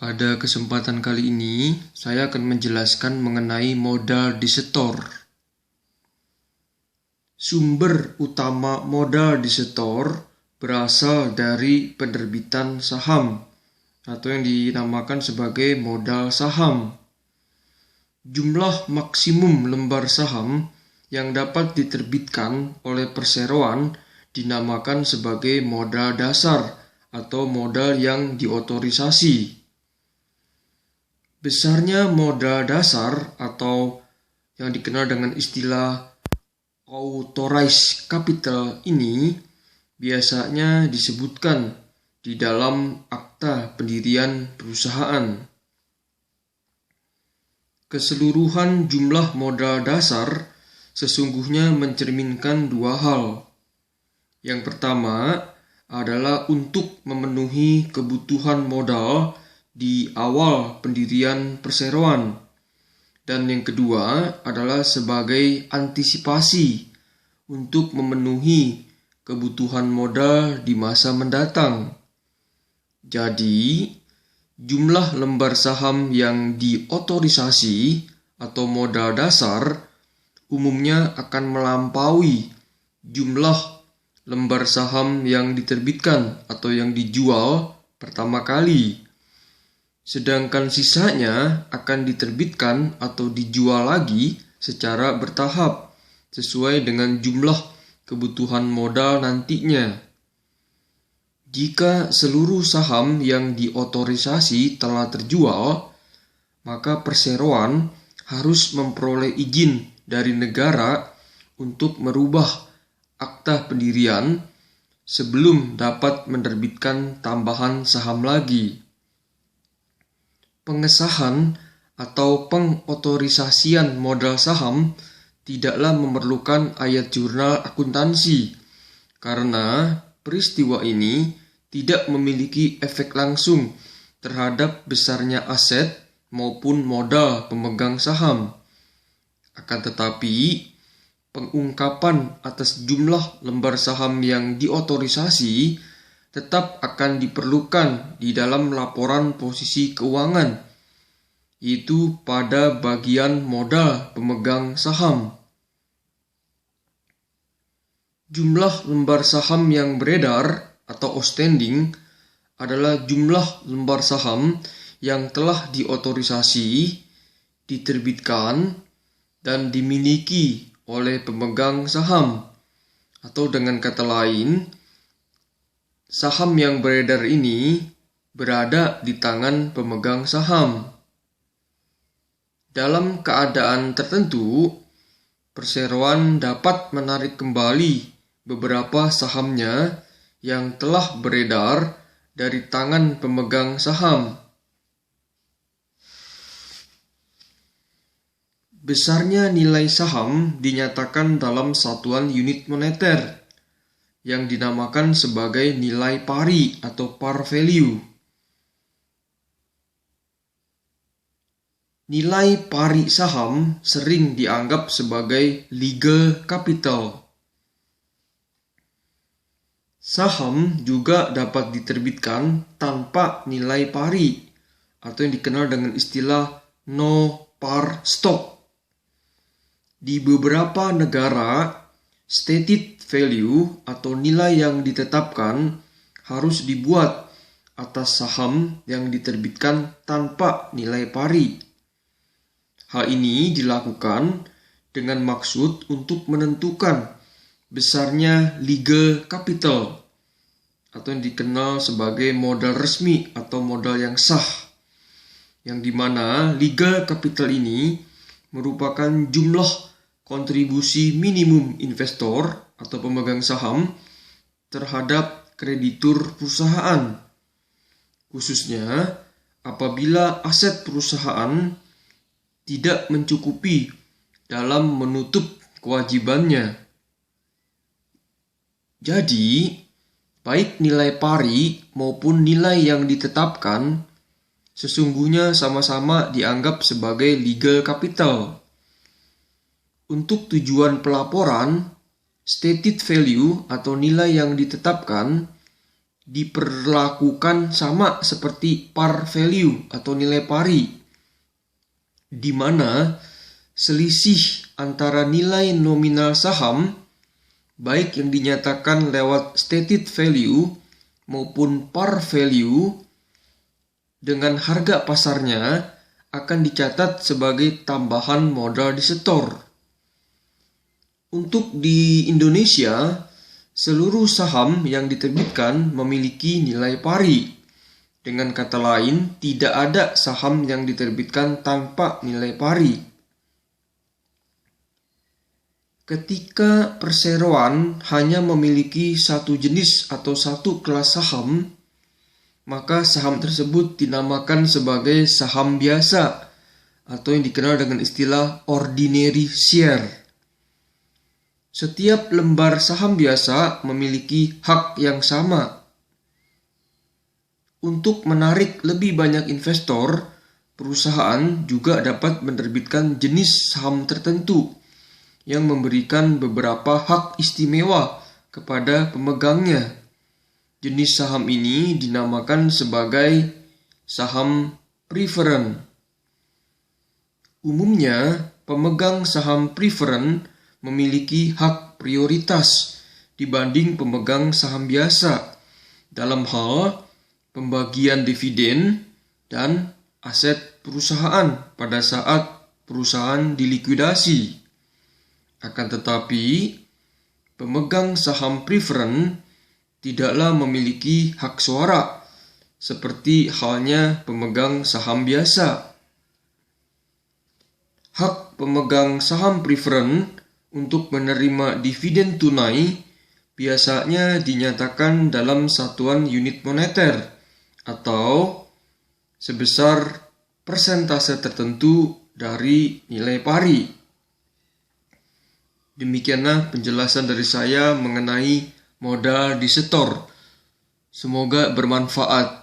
Pada kesempatan kali ini, saya akan menjelaskan mengenai modal disetor. Sumber utama modal disetor berasal dari penerbitan saham atau yang dinamakan sebagai modal saham. Jumlah maksimum lembar saham yang dapat diterbitkan oleh perseroan dinamakan sebagai modal dasar atau modal yang diotorisasi. Besarnya modal dasar atau yang dikenal dengan istilah authorized capital ini biasanya disebutkan di dalam akta pendirian perusahaan. Keseluruhan jumlah modal dasar sesungguhnya mencerminkan dua hal. Yang pertama adalah untuk memenuhi kebutuhan modal di awal pendirian perseroan. Dan yang kedua adalah sebagai antisipasi untuk memenuhi kebutuhan modal di masa mendatang. Jadi, jumlah lembar saham yang diotorisasi atau modal dasar umumnya akan melampaui jumlah lembar saham yang diterbitkan atau yang dijual pertama kali. Sedangkan sisanya akan diterbitkan atau dijual lagi secara bertahap sesuai dengan jumlah kebutuhan modal nantinya. Jika seluruh saham yang diotorisasi telah terjual, maka perseroan harus memperoleh izin dari negara untuk merubah akta pendirian sebelum dapat menerbitkan tambahan saham lagi. Pengesahan atau pengotorisasian modal saham tidaklah memerlukan ayat jurnal akuntansi karena peristiwa ini tidak memiliki efek langsung terhadap besarnya aset maupun modal pemegang saham. Akan tetapi, pengungkapan atas jumlah lembar saham yang diotorisasi tetap akan diperlukan di dalam laporan posisi keuangan, yaitu pada bagian modal pemegang saham. Jumlah lembar saham yang beredar atau outstanding adalah jumlah lembar saham yang telah diotorisasi, diterbitkan, dan dimiliki oleh pemegang saham. Atau dengan kata lain, saham yang beredar ini berada di tangan pemegang saham. Dalam keadaan tertentu, perseroan dapat menarik kembali beberapa sahamnya yang telah beredar dari tangan pemegang saham. Besarnya nilai saham dinyatakan dalam satuan unit moneter yang dinamakan sebagai nilai pari atau par value. Nilai pari saham sering dianggap sebagai legal capital. Saham juga dapat diterbitkan tanpa nilai pari atau yang dikenal dengan istilah no par stock. Di beberapa negara, stated value atau nilai yang ditetapkan harus dibuat atas saham yang diterbitkan tanpa nilai pari. Hal ini dilakukan dengan maksud untuk menentukan besarnya legal capital atau yang dikenal sebagai modal resmi atau modal yang sah, yang dimana legal capital ini merupakan jumlah kontribusi minimum investor atau pemegang saham terhadap kreditur perusahaan, khususnya apabila aset perusahaan tidak mencukupi dalam menutup kewajibannya. Jadi, baik nilai pari maupun nilai yang ditetapkan sesungguhnya sama-sama dianggap sebagai legal capital. Untuk tujuan pelaporan, stated value atau nilai yang ditetapkan diperlakukan sama seperti par value atau nilai pari, di mana selisih antara nilai nominal saham, baik yang dinyatakan lewat stated value maupun par value, dengan harga pasarnya akan dicatat sebagai tambahan modal disetor. Untuk di Indonesia, seluruh saham yang diterbitkan memiliki nilai pari. Dengan kata lain, tidak ada saham yang diterbitkan tanpa nilai pari. Ketika perseroan hanya memiliki satu jenis atau satu kelas saham, maka saham tersebut dinamakan sebagai saham biasa atau yang dikenal dengan istilah ordinary share. Setiap lembar saham biasa memiliki hak yang sama. Untuk menarik lebih banyak investor, perusahaan juga dapat menerbitkan jenis saham tertentu yang memberikan beberapa hak istimewa kepada pemegangnya. Jenis saham ini dinamakan sebagai saham preferen. Umumnya, pemegang saham preferen memiliki hak prioritas dibanding pemegang saham biasa dalam hal pembagian dividen dan aset perusahaan pada saat perusahaan dilikuidasi. Akan tetapi, pemegang saham preferen tidaklah memiliki hak suara seperti halnya pemegang saham biasa. Hak pemegang saham preferen untuk menerima dividen tunai biasanya dinyatakan dalam satuan unit moneter atau sebesar persentase tertentu dari nilai pari. Demikianlah penjelasan dari saya mengenai modal disetor. Semoga bermanfaat.